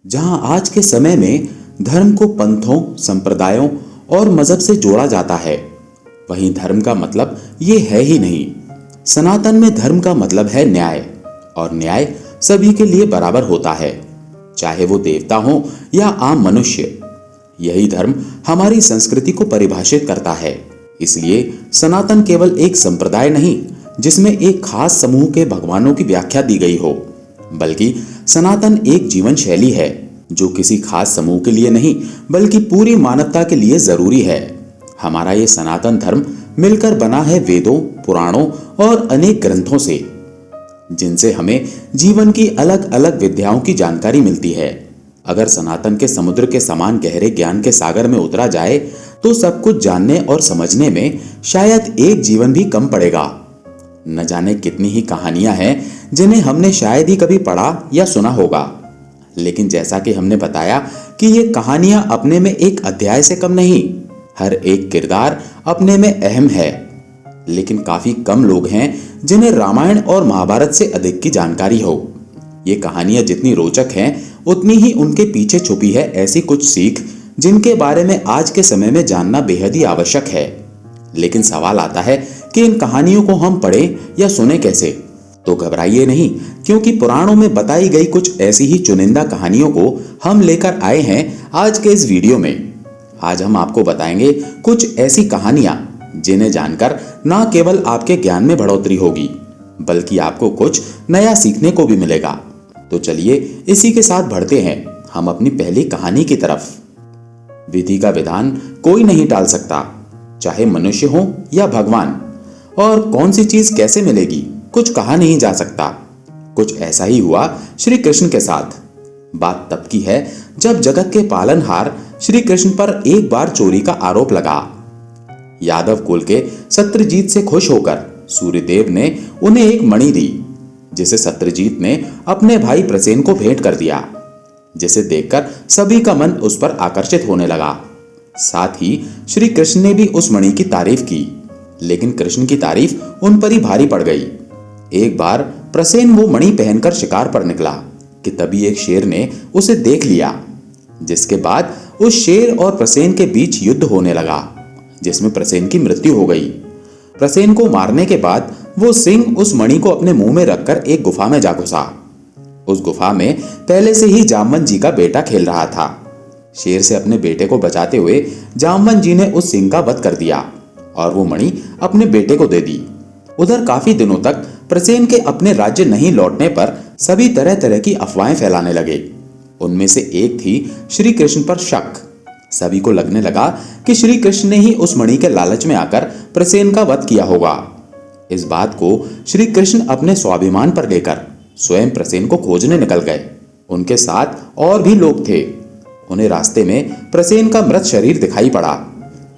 जहां आज के समय में धर्म को पंथों, संप्रदायों और मजहब से जोड़ा जाता है, वहीं धर्म का मतलब ये है ही नहीं। सनातन में धर्म का मतलब है न्याय, और न्याय सभी के लिए बराबर होता है, चाहे वो देवता हो या आम मनुष्य। यही धर्म हमारी संस्कृति को परिभाषित करता है। इसलिए सनातन केवल एक संप्रदाय नहीं जिसमें एक खास समूह के भगवानों की व्याख्या दी गई हो, बल्कि सनातन एक जीवन शैली है जो किसी खास समूह के लिए नहीं बल्कि पूरी मानवता के लिए जरूरी है। हमारा ये सनातन धर्म मिलकर बना है वेदों, पुराणों और अनेक ग्रंथों से, जिनसे हमें जीवन की अलग अलग विद्याओं की जानकारी मिलती है। अगर सनातन के समुद्र के समान गहरे ज्ञान के सागर में उतरा जाए तो सब कुछ जानने और समझने में शायद एक जीवन भी कम पड़ेगा। न जाने कितनी ही कहानियां हैं जिन्हें हमने शायद ही कभी पढ़ा या सुना होगा, लेकिन जैसा कि हमने बताया कि ये कहानियां अपने में एक अध्याय से कम नहीं। हर एक किरदार अपने में अहम है, लेकिन काफी कम लोग हैं जिन्हें रामायण और महाभारत से अधिक की जानकारी हो। ये कहानियां जितनी रोचक हैं, उतनी ही उनके पीछे छुपी है ऐसी कुछ सीख जिनके बारे में आज के समय में जानना बेहद ही आवश्यक है। लेकिन सवाल आता है कि इन कहानियों को हम पढ़ें या सुने कैसे? तो घबराइए नहीं, क्योंकि पुराणों में बताई गई कुछ ऐसी ही चुनिंदा कहानियों को हम लेकर आए हैं आज के इस वीडियो में। आज हम आपको बताएंगे कुछ ऐसी कहानियां जिन्हें जानकर ना केवल आपके ज्ञान में बढ़ोतरी होगी, बल्कि आपको कुछ नया सीखने को भी मिलेगा। तो चलिए इसी के साथ बढ़ते हैं हम अपनी पहली कहानी की तरफ। विधि का विधान कोई नहीं टाल सकता, चाहे मनुष्य हो या भगवान, और कौन सी चीज कैसे मिलेगी कुछ कहा नहीं जा सकता। कुछ ऐसा ही हुआ श्री कृष्ण के साथ। बात तब की है जब जगत के पालनहार श्री कृष्ण पर एक बार चोरी का आरोप लगा। यादव कुल के सत्यजीत से खुश होकर सूर्यदेव ने उन्हें एक मणि दी, जिसे सत्यजीत ने अपने भाई प्रसेन को भेंट कर दिया, जिसे देखकर सभी का मन उस पर आकर्षित होने लगा। साथ ही श्री कृष्ण ने भी उस मणि की तारीफ की, लेकिन कृष्ण की तारीफ उन पर ही भारी पड़ गई। एक बार प्रसेन वो मणि पहनकर शिकार पर निकला कि तभी एक शेर ने उसे देख लिया, जिसके बाद उस शेर और प्रसेन के बीच युद्ध होने लगा, जिसमें प्रसेन की मृत्यु हो गई। प्रसेन को मारने के बाद वो सिंह उस मणि को अपने मुंह में रखकर एक गुफा में जा घुसा। उस गुफा में पहले से ही जामवंत जी का बेटा खेल रहा था। शेर से अपने बेटे को बचाते हुए जामवंत जी ने उस सिंह का वध कर दिया और वो मणि अपने बेटे को दे दी। उधर काफी दिनों तक प्रसेन के अपने राज्य नहीं लौटने पर सभी तरह तरह की अफवाहें फैलाने लगे। उनमें से एक थी श्री कृष्ण पर शक। सभी को लगने लगा कि श्री कृष्ण ने ही उस मणि के लालच में आकर प्रसेन का वध किया होगा। इस बात को श्री कृष्ण अपने स्वाभिमान पर लेकर स्वयं प्रसेन को खोजने निकल गए। उनके साथ और भी लोग थे। उन्हें रास्ते में प्रसेन का मृत शरीर दिखाई पड़ा,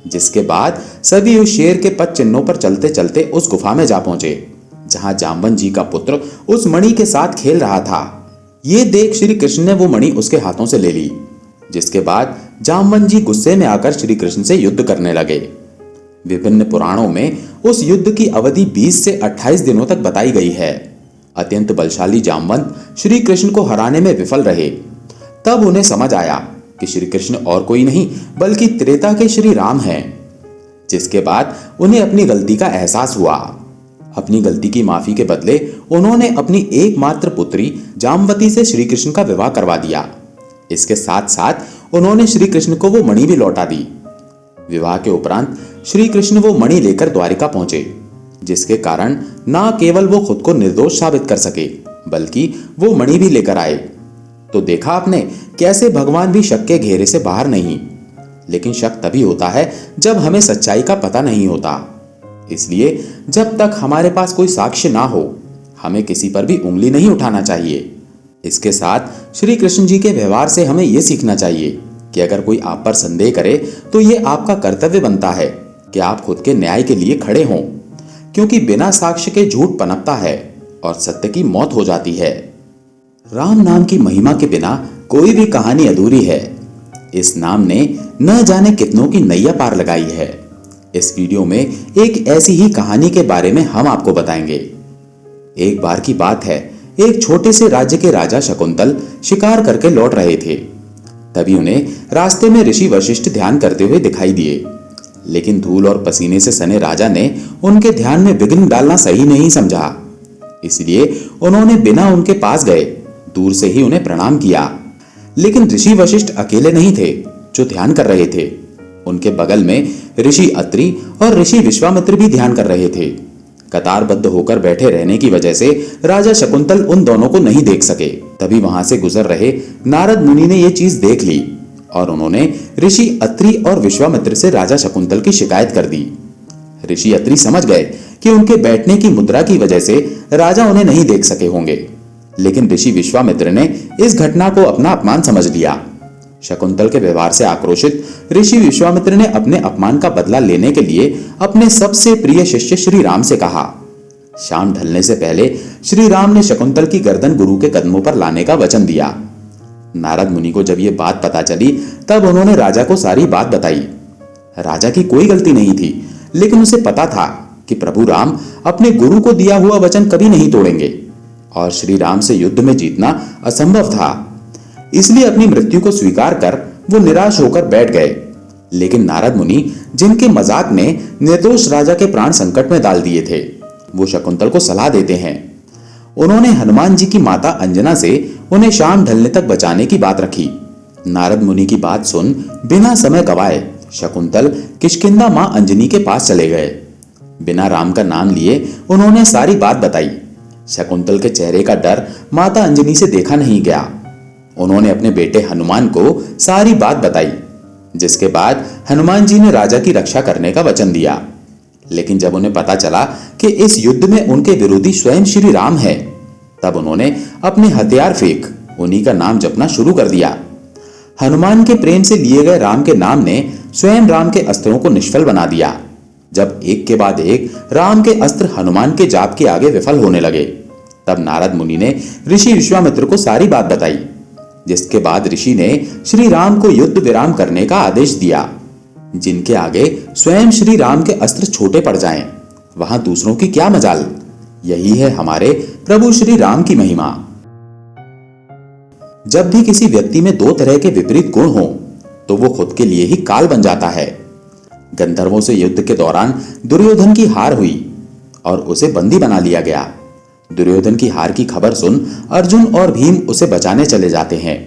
जिसके बाद सभी उस शेर के पद चिन्हों पर चलते चलते उस गुफा में जा पहुंचे, जहां जामवंत जी का पुत्र उस मणि के साथ खेल रहा था। ये देख श्री कृष्ण ने वो मणि उसके हाथों से ले ली, जिसके बाद जामवंत जी गुस्से में आकर श्री कृष्ण से युद्ध करने लगे। विभिन्न पुराणों में उस युद्ध की अवधि 20 से 28 दिनों तक बताई गई है। अत्यंत बलशाली जामवंत श्री कृष्ण को हराने में विफल रहे। तब उन्हें समझ आया कि श्री कृष्ण और कोई नहीं बल्कि त्रेता के श्री राम हैं, जिसके बाद उन्हें अपनी गलती का एहसास हुआ। अपनी गलती की माफी के बदले उन्होंने अपनी एकमात्र पुत्री जामवती से श्री कृष्ण का विवाह करवा दिया। इसके साथ साथ उन्होंने श्री कृष्ण को वो मणि भी लौटा दी। विवाह के उपरांत श्री कृष्ण वो मणि लेकर द्वारिका पहुंचे, जिसके कारण ना केवल वो खुद को निर्दोष साबित कर सके, बल्कि वो मणि भी लेकर आए। तो देखा आपने कैसे भगवान भी शक के घेरे से बाहर नहीं। लेकिन शक तभी होता है जब हमें सच्चाई का पता नहीं होता। इसलिए जब तक हमारे पास कोई साक्ष्य ना हो, हमें किसी पर भी उंगली नहीं उठाना चाहिए। इसके साथ श्री कृष्ण जी के व्यवहार से हमें यह सीखना चाहिए कि अगर कोई आप पर संदेह करे तो ये आपका कर्तव्य बनता है कि आप खुद के न्याय के लिए खड़े हों, क्योंकि बिना साक्ष्य के झूठ पनपता है और सत्य की मौत हो जाती है। राम नाम की महिमा के बिना कोई भी कहानी अधूरी है। इस नाम ने न जाने कितनों की नैया पार लगाई है। इस वीडियो में एक ऐसी ही कहानी के बारे में हम आपको बताएंगे। एक बार की बात है, एक छोटे से राज्य के राजा शकुंतल शिकार करके लौट रहे थे। तभी उन्हें रास्ते में ऋषि वशिष्ठ ध्यान करते हुए दिखाई दिए, लेकिन धूल और पसीने से सने राजा ने उनके ध्यान में विघ्न डालना सही नहीं समझा। इसलिए उन्होंने बिना उनके पास गए दूर से ही उन्हें प्रणाम किया। लेकिन ऋषि वशिष्ठ अकेले नहीं थे जो ध्यान कर रहे थे। उनके बगल में ऋषि अत्रि और ऋषि विश्वामित्र भी ध्यान कर रहे थे। कतारबद्ध होकर बैठे रहने की वजह से राजा शकुंतल उन दोनों को नहीं देख सके। तभी वहां से गुजर रहे नारद मुनि ने यह चीज देख ली और उन्होंने ऋषि अत्रि और विश्वामित्र से राजा शकुंतल की शिकायत कर दी। ऋषि अत्रि समझ गए कि उनके बैठने की मुद्रा की वजह से राजा उन्हें नहीं देख सके होंगे, लेकिन ऋषि विश्वामित्र ने इस घटना को अपना अपमान समझ लिया। शकुंतल के व्यवहार से आक्रोशित ऋषि विश्वामित्र ने अपने अपमान का बदला लेने के लिए अपने सबसे प्रिय शिष्य श्री राम से कहा। शाम ढलने से पहले श्री राम ने शकुंतल की गर्दन गुरु के कदमों पर लाने का वचन दिया। नारद मुनि को जब यह बात पता चली तब उन्होंने राजा को सारी बात बताई। राजा की कोई गलती नहीं थी, लेकिन उसे पता था कि प्रभु राम अपने गुरु को दिया हुआ वचन कभी नहीं तोड़ेंगे और श्री राम से युद्ध में जीतना असंभव था। इसलिए अपनी मृत्यु को स्वीकार कर वो निराश होकर बैठ गए। लेकिन नारद मुनि, जिनके मजाक ने निर्दोष राजा के प्राण संकट में डाल दिए थे, वो शकुंतल को सलाह देते हैं। उन्होंने हनुमान जी की माता अंजना से उन्हें शाम ढलने तक बचाने की बात रखी। नारद मुनि की बात सुन बिना समय गवाए शकुंतल किष्किंधा मां अंजनी के पास चले गए। बिना राम का नाम लिए उन्होंने सारी बात बताई। शकुंतल के चेहरे का डर माता अंजनी से देखा नहीं गया। उन्होंने अपने बेटे हनुमान को सारी बात बताई, जिसके बाद हनुमान जी ने राजा की रक्षा करने का वचन दिया। लेकिन जब उन्हें पता चला कि इस युद्ध में उनके विरोधी स्वयं श्री राम है, तब उन्होंने अपने हथियार फेंक उन्हीं का नाम जपना शुरू कर दिया। हनुमान के प्रेम से लिए गए राम के नाम ने स्वयं राम के अस्त्रों को निष्फल बना दिया। जब एक के बाद एक राम के अस्त्र हनुमान के जाप के आगे विफल होने लगे, तब नारद मुनि ने ऋषि विश्वामित्र को सारी बात बताई, जिसके बाद ऋषि ने श्री राम को युद्ध विराम करने का आदेश दिया। जिनके आगे स्वयं श्री राम के अस्त्र छोटे पड़ जाएं, वहां दूसरों की क्या मजाल। यही है हमारे प्रभु श्री राम की महिमा। जब भी किसी व्यक्ति में दो तरह के विपरीत गुण हो, तो वो खुद के लिए ही काल बन जाता है। गंधर्वों से युद्ध के दौरान दुर्योधन की हार हुई और उसे बंदी बना लिया गया। दुर्योधन की हार की खबर सुन अर्जुन और भीम उसे बचाने चले जाते हैं।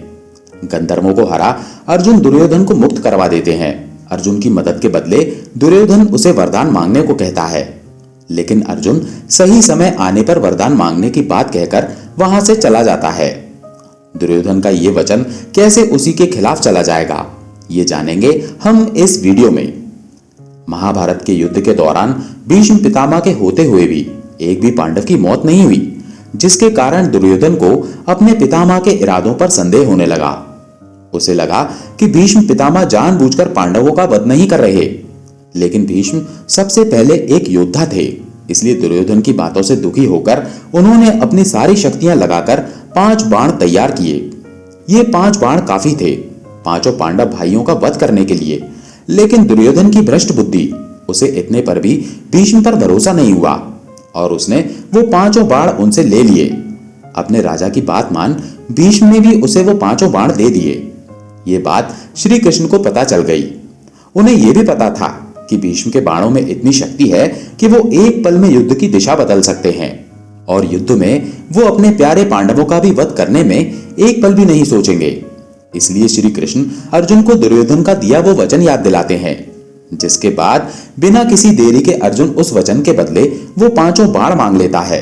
गंधर्वों को हरा अर्जुन दुर्योधन को मुक्त करवा देते हैं। अर्जुन की मदद के बदले दुर्योधन उसे वरदान मांगने को कहता है, लेकिन अर्जुन सही समय आने पर वरदान मांगने की बात कहकर वहां से चला जाता है। दुर्योधन का ये वचन कैसे उसी के खिलाफ चला जाएगा, ये जानेंगे हम इस वीडियो में। महाभारत के युद्ध के दौरान भीष्म पितामह के होते हुए भी एक भी पांडव की मौत नहीं हुई, जिसके कारण दुर्योधन को अपने पितामह के इरादों पर संदेह होने लगा। उसे लगा कि भीष्म पितामह जानबूझकर पांडवों का वध नहीं कर रहे, लेकिन भीष्म सबसे पहले एक योद्धा थे। इसलिए दुर्योधन की बातों से दुखी होकर उन्होंने अपनी सारी शक्तियां लगाकर 5 बाण तैयार किए। ये 5 बाण काफी थे पांचों पांडव भाइयों का वध करने के लिए, लेकिन दुर्योधन की भ्रष्ट बुद्धि उसे इतने पर भी भीष्म पर भरोसा नहीं हुआ और उसने वो 5 बाण उनसे ले लिए। अपने राजा की बात मान भीष्म ने भी उसे वो 5 बाण दे दिए। ये बात श्री कृष्ण को पता चल गई। उन्हें यह भी पता था कि भीष्म के बाणों में इतनी शक्ति है कि वो एक पल में युद्ध की दिशा बदल सकते हैं और युद्ध में वो अपने प्यारे पांडवों का भी वध करने में एक पल भी नहीं सोचेंगे। इसलिए श्री कृष्ण अर्जुन को दुर्योधन का दिया वो वचन याद दिलाते हैं, जिसके बाद बिना किसी देरी के अर्जुन उस वचन के बदले वो 5 बाण मांग लेता है।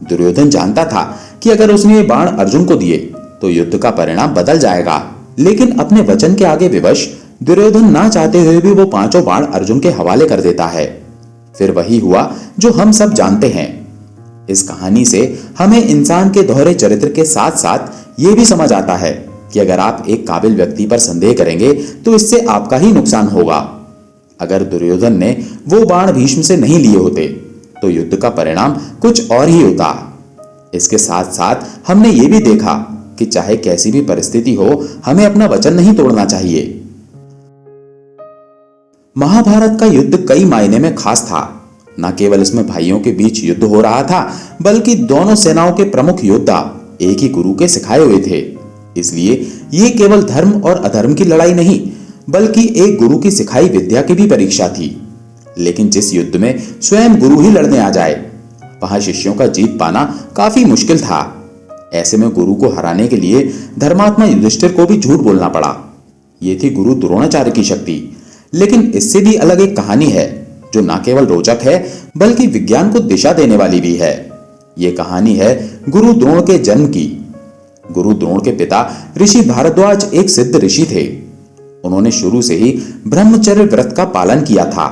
दुर्योधन जानता था कि अगर उसने ये बाण अर्जुन को दिए तो युद्ध का परिणाम बदल जाएगा, लेकिन अपने वचन के आगे विवश दुर्योधन ना चाहते हुए भी वो 5 बाण अर्जुन के हवाले कर देता है। फिर वही हुआ जो हम सब जानते हैं। इस कहानी से हमें इंसान के दोहरे चरित्र के साथ साथ ये भी समझ आता है कि अगर आप एक काबिल व्यक्ति पर संदेह करेंगे तो इससे आपका ही नुकसान होगा। अगर दुर्योधन ने वो बाण भीष्म से नहीं लिए होते तो युद्ध का परिणाम कुछ और ही होता। इसके साथ साथ हमने ये भी देखा कि चाहे कैसी भी परिस्थिति हो, हमें अपना वचन नहीं तोड़ना चाहिए। महाभारत का युद्ध कई मायने में खास था न केवल इसमें भाइयों के बीच युद्ध हो रहा था, बल्कि दोनों सेनाओं के प्रमुख योद्धा एक ही गुरु के सिखाए हुए थे। इसलिए ये केवल धर्म और अधर्म की लड़ाई नहीं, बल्कि एक गुरु की सिखाई विद्या की भी परीक्षा थी। लेकिन जिस युद्ध में स्वयं गुरु ही लड़ने आ जाए, वहां शिष्यों का जीत पाना काफी मुश्किल था। ऐसे में गुरु को हराने के लिए धर्मात्मा युधिष्ठिर को भी झूठ बोलना पड़ा। ये थी गुरु द्रोणाचार्य की शक्ति। लेकिन इससे भी अलग एक कहानी है जो न केवल रोचक है, बल्कि विज्ञान को दिशा देने वाली भी है। ये कहानी है गुरु द्रोण के जन्म की। गुरु द्रोण के पिता ऋषि भारद्वाज एक सिद्ध ऋषि थे। उन्होंने शुरू से ही ब्रह्मचर्य व्रत का पालन किया था।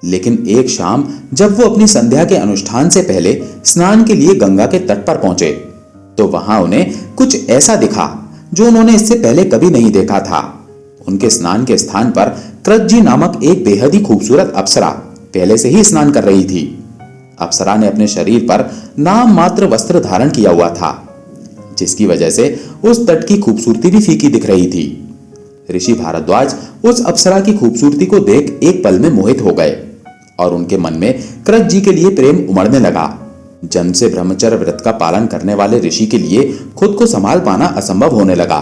लेकिन एक शाम जब वो अपनी संध्या के अनुष्ठान से पहले स्नान के लिए गंगा के तट पर पहुंचे, तो वहां उन्हें कुछ ऐसा दिखा जो उन्होंने इससे पहले कभी नहीं देखा था। उनके स्नान के स्थान पर कृतजी नामक एक बेहद ही खूबसूरत अप्सरा पहले से ही स्नान कर रही थी। अप्सरा ने अपने शरीर पर नाम मात्र वस्त्र धारण किया हुआ था, जिसकी वजह से उस तट की खूबसूरती भी फीकी दिख रही थी। ऋषि भारद्वाज उस अप्सरा की खूबसूरती को देख एक पल में मोहित हो गए और उनके मन में कृत जी के लिए प्रेम उमड़ने लगा। जन्म से ब्रह्मचर्य व्रत का पालन करने वाले ऋषि के लिए खुद को संभाल पाना असंभव होने लगा।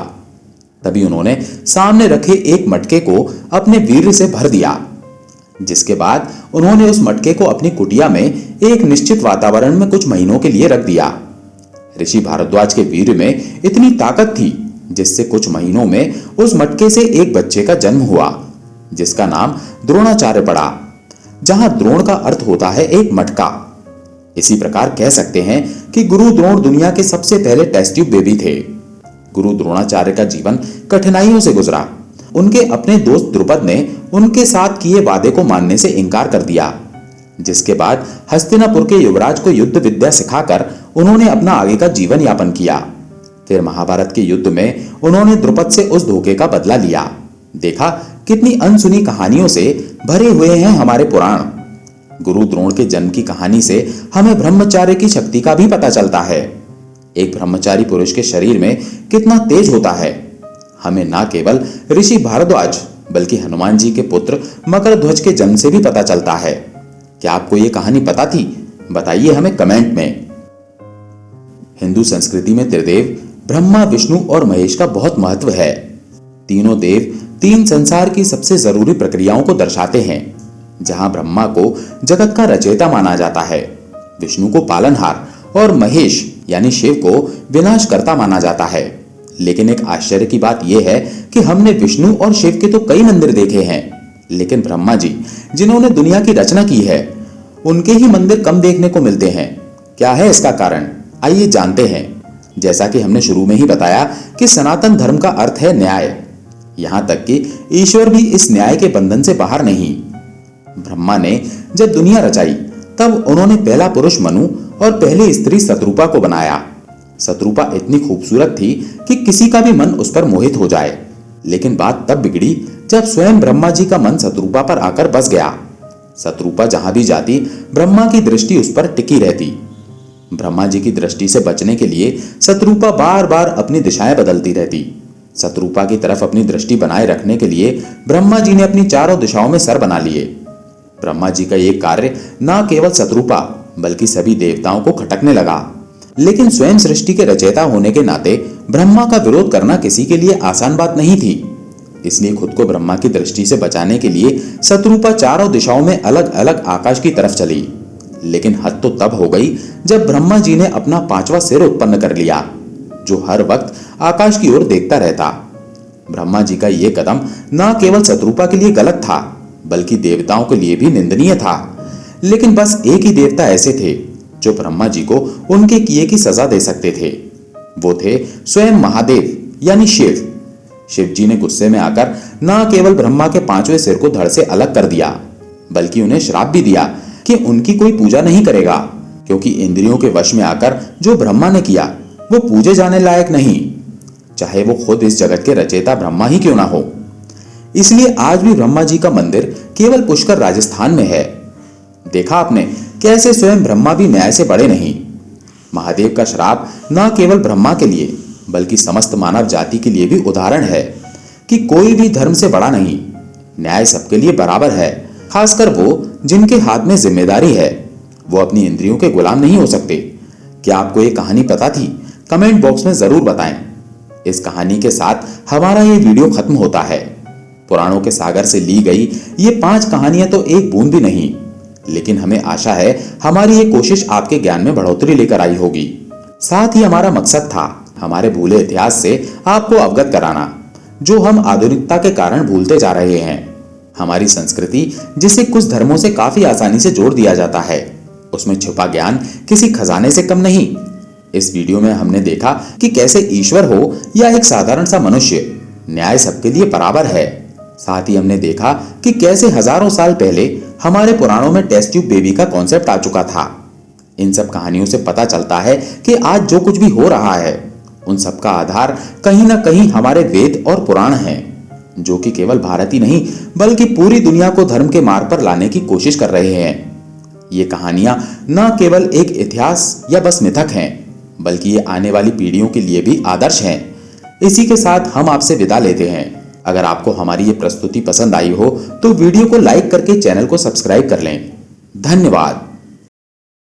तभी उन्होंने सामने रखे एक मटके को अपने वीर्य से भर दिया, जिसके बाद उन्होंने उस मटके को अपनी कुटिया में एक निश्चित वातावरण में कुछ महीनों के लिए रख दिया। ऋषि भारद्वाज के वीर्य में इतनी ताकत थी जिससे कुछ महीनों में उस मटके से एक बच्चे का जन्म हुआ, जिसका नाम द्रोणाचार्य पड़ा, जहां द्रोण का अर्थ होता है एक मटका। इसी प्रकार कह सकते हैं कि गुरु द्रोण दुनिया के सबसे पहले टेस्ट ट्यूब बेबी थे। गुरु द्रोणाचार्य का जीवन कठिनाइयों से गुजरा। उनके अपने दोस्त द्रुपद ने उनके साथ किए वादे को मानने से इनकार कर दिया, जिसके बाद हस्तिनापुर के युवराज को युद्ध विद्या सिखाकर उन्होंने अपना आगे का जीवन यापन किया। फिर महाभारत के युद्ध में उन्होंने द्रुपद से उस धोखे का बदला लिया। देखा कितनी अनसुनी कहानियों से भरे हुए हैं हमारे पुराण। गुरु द्रोण के जन्म की कहानी से हमें ब्रह्मचार्य की शक्ति का भी पता चलता है। एक ब्रह्मचारी पुरुष के शरीर में कितना तेज होता है, हमें ना केवल ऋषि भारद्वाज बल्कि हनुमान जी के पुत्र मकरध्वज के जन्म से भी पता चलता है। क्या आपको यह कहानी पता थी? बताइए हमें कमेंट में। हिंदू संस्कृति में त्रिदेव ब्रह्मा, विष्णु और महेश का बहुत महत्व है। तीनों देव तीन संसार की सबसे जरूरी प्रक्रियाओं को दर्शाते हैं। जहां ब्रह्मा को जगत का रचयिता माना जाता है, विष्णु को पालनहार और महेश यानी शिव को विनाशकर्ता माना जाता है। लेकिन एक आश्चर्य की बात यह है कि हमने विष्णु और शिव के तो कई मंदिर देखे हैं, लेकिन ब्रह्मा जी जिन्होंने दुनिया की रचना की है, उनके ही मंदिर कम देखने को मिलते हैं। क्या है इसका कारण? आइए जानते हैं। जैसा कि हमने शुरू में ही बताया कि सनातन धर्म का अर्थ है न्याय। यहां तक कि ईश्वर भी इस न्याय के बंधन से बाहर नहीं। ब्रह्मा ने जब दुनिया रचाई तब उन्होंने पहला पुरुष मनु और पहली स्त्री शत्रुपा को बनाया। शत्रुपा इतनी खूबसूरत थी कि किसी का भी मन उस पर मोहित हो जाए। लेकिन बात तब बिगड़ी जब स्वयं ब्रह्मा जी का मन शत्रुपा पर आकर बस गया। शत्रुपा जहां भी जाती, ब्रह्मा की दृष्टि उस पर टिकी रहती। ब्रह्मा जी की दृष्टि से बचने के लिए शत्रुपा बार बार अपनी दिशाएं बदलती रहती। शत्रुपा की तरफ अपनी दृष्टि बनाए रखने के लिए ब्रह्मा जी ने अपनी चारों दिशाओं में सर बना लिए। ब्रह्मा जी का यह कार्य न केवल शत्रुपा बल्कि सभी देवताओं को खटकने लगा। लेकिन स्वयं सृष्टि के रचयिता होने के नाते ब्रह्मा का विरोध करना किसी के लिए आसान बात नहीं थी। इसलिए खुद को ब्रह्मा की दृष्टि से बचाने के लिए शत्रुपा चारों दिशाओं में अलग अलग आकाश की तरफ चली। लेकिन हद तो तब हो गई जब ब्रह्मा जी ने अपना पांचवा सिर उत्पन्न कर लिया, जो हर वक्त आकाश की ओर देखता रहता। ब्रह्मा जी का यह कदम न केवल शत्रुपा के लिए गलत था, बल्कि देवताओं के लिए भी निंदनीय था। लेकिन बस एक ही देवता ऐसे थे जो ब्रह्मा जी को उनके किए की सजा दे सकते थे। वो थे स्वयं महादेव यानी शिव। शिव जी ने गुस्से में आकर न केवल ब्रह्मा के पांचवें सिर को धड़ से अलग कर दिया, बल्कि उन्हें श्राप भी दिया कि उनकी कोई पूजा नहीं करेगा, क्योंकि इंद्रियों के वश में आकर जो ब्रह्मा ने किया वो पूजे जाने लायक नहीं, चाहे वो खुद इस जगत के रचयिता ब्रह्मा ही क्यों ना हो। इसलिए आज भी ब्रह्मा जी का मंदिर केवल पुष्कर राजस्थान में है। देखा आपने कैसे स्वयं ब्रह्मा भी न्याय से बड़े नहीं। महादेव का श्राप न केवल ब्रह्मा के लिए बल्कि समस्त मानव जाति के लिए भी उदाहरण है कि कोई भी धर्म से बड़ा नहीं, न्याय सबके लिए बराबर है, खासकर वो जिनके हाथ में जिम्मेदारी है वो अपनी इंद्रियों के गुलाम नहीं हो सकते। क्या आपको ये कहानी पता थी? कमेंट बॉक्स में जरूर बताएं। इस कहानी के साथ हमारा ये वीडियो खत्म होता है। पुराणों के सागर से ली गई ये 5 कहानियां तो एक बूंद भी नहीं, लेकिन हमें आशा है हमारी ये कोशिश आपके ज्ञान में बढ़ोतरी लेकर आई होगी। साथ ही हमारा मकसद था हमारे भूले इतिहास से आपको अवगत कराना, जो हम आधुनिकता के कारण भूलते जा रहे हैं। हमारी संस्कृति, जिसे कुछ धर्मों से काफी आसानी से जोड़ दिया जाता है, उसमें छुपा ज्ञान किसी खजाने से कम नहीं। इस वीडियो में हमने देखा कि कैसे ईश्वर हो या एक साधारण सा मनुष्य, न्याय सबके लिए बराबर है। साथ ही हमने देखा कि कैसे हजारों साल पहले हमारे पुराणों में टेस्ट ट्यूब बेबी का कॉन्सेप्ट आ चुका था। इन सब कहानियों से पता चलता है कि आज जो कुछ भी हो रहा है उन सब का आधार कहीं ना कहीं हमारे वेद और पुराण हैं, जो कि केवल भारत ही नहीं बल्कि पूरी दुनिया को धर्म के मार्ग पर लाने की कोशिश कर रहे हैं। ये कहानियां न केवल एक इतिहास या बस मिथक हैं, बल्कि ये आने वाली पीढ़ियों के लिए भी आदर्श हैं। इसी के साथ हम आपसे विदा लेते हैं। अगर आपको हमारी ये प्रस्तुति पसंद आई हो तो वीडियो को लाइक करके चैनल को सब्सक्राइब कर लें। धन्यवाद।